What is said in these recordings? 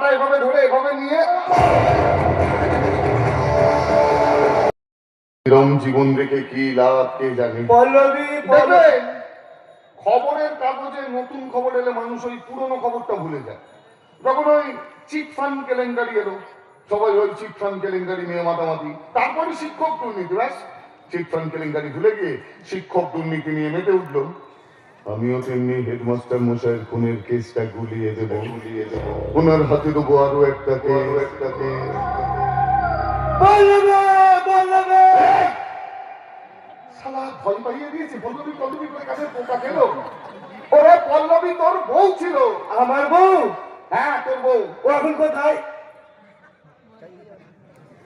গলাটা এভাবে ধরে এভাবে নিয়ে এরকম জীবন রেখে কি লাভ কে জানে। দেখবেন খবরের কাগজে নতুন খবর এলে মানুষ ওই পুরনো খবরটা ভুলে যায়। যখন ওই চিট ফান্ড কেলেঙ্কারি এলো, সবাই ওই চিট ফান্ড কেলেঙ্কারি নিয়ে মাতামাতি, তারপরে শিক্ষক দুর্নীতি, ব্যাস চিট ফান্ড কেলেঙ্কারি ভুলে গিয়ে শিক্ষক দুর্নীতি নিয়ে মেতে উঠলো। আমিও তেমনি হেডমাস্টার মশাইয়ের খুনের কেসটা গুলিয়ে দেবো, ওনার হাতে দেবো আরো একটাকে। শালা ভয় পাইয়ে দিয়েছে, পল্লবী পল্লবী করে কাছে পোকা খেলো। ওরে পল্লবী তোর বউ ছিল। আমার বউ? হ্যাঁ তোর বউ। ও এখন কোথায়?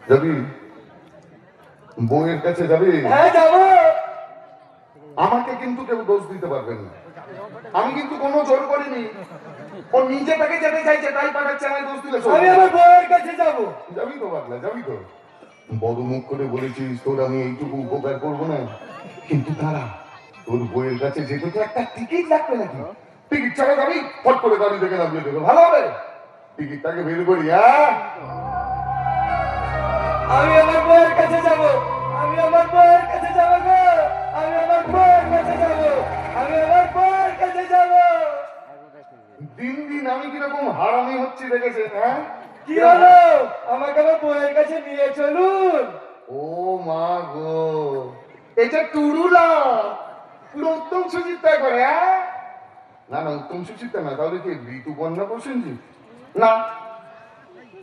যাবি বউয়ের কাছে যাবি? হ্যাঁ যাবো। আমাকে কিন্তু কেউ দোষ দিতে পারবেন না, আমি কিন্তু কোনো জোর করিনি। ও নিজে থেকে যেতে চাইছে তাই পাঠাচ্ছে, আমায় দোষ দিলে আমি আমার বউয়ের কাছে যাবো। যাবি তো পাগলা, যাবি তো। বড় মুখ করে বলেছিস তোর আমি এইটুকু উপকার করবো না, কিন্তু তারা তোর বইয়ের কাছে যেতে তো একটা টিকিট লাগবে নাকি? টিকিট ছাড়া যাবি? ফট করে গাড়ি থেকে নামিয়ে দেবে, ভালো হবে। টিকিটটাকে বের করি। আমি আমার বউয়ের কাছে যাবো, আমি আমার বউয়ের কাছে যাবো গো, আমি আমার বউয়ের কাছে যাবো, আমি আমার বউয়ের কাছে যাবো। দিন দিন আমি কিরকম হারামি হচ্ছি দেখেছেন? হ্যাঁ কি হলো? আমাকে আমার বউয়ের কাছে নিয়ে চলুন। ও মা গো, এটা টুরুলা পুরো উত্তম সুচিত্রা করে। না না, উত্তম সুচিত্রা না, তাহলে কি ঋতুপর্ণা প্রসেনজিৎ? না,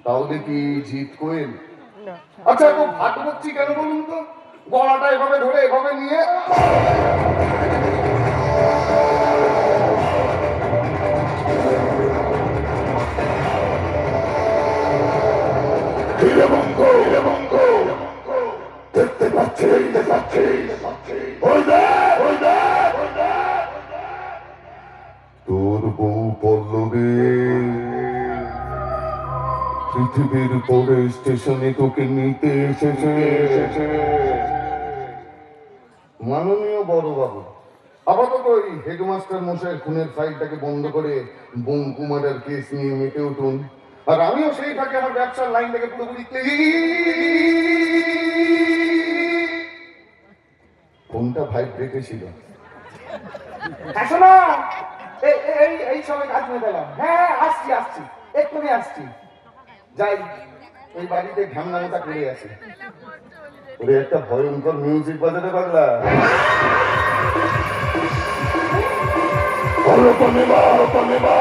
তাহলে কি জিৎ কোয়েল? আচ্ছা তো ভাট বকছি কেন বলুন তো? গলাটা এভাবে ধরে এভাবে নিয়ে দেখতে পাচ্ছি তোর বউ পল্লবী পৃথিবীর পরে স্টেশনে তোকে নিতে এসেছে। মাননীয় বড় বাবু, আপাতত ওই হেডমাস্টার মশাইয়ের খুনের ফাইলটাকে বন্ধ করে বঙ্কুমারের কেস নিয়ে মেতে উঠুন, আর আমিও সেই ফাঁকে আমার ব্যবসার লাইন থেকে পুরোপুরি ফোনটা ভাইব্রেটে ছিল। শোনা, এই সবাই কাজ নিয়ে পেলাম। হ্যাঁ আসছি আসছি, এক্ষুনি আসছি। যাই ওই বাড়িতে ঝামনামোটা করে আছে। ওরে একটা ভয়ঙ্কর মিউজিক বাজাতে পারলা। অল্প নেবা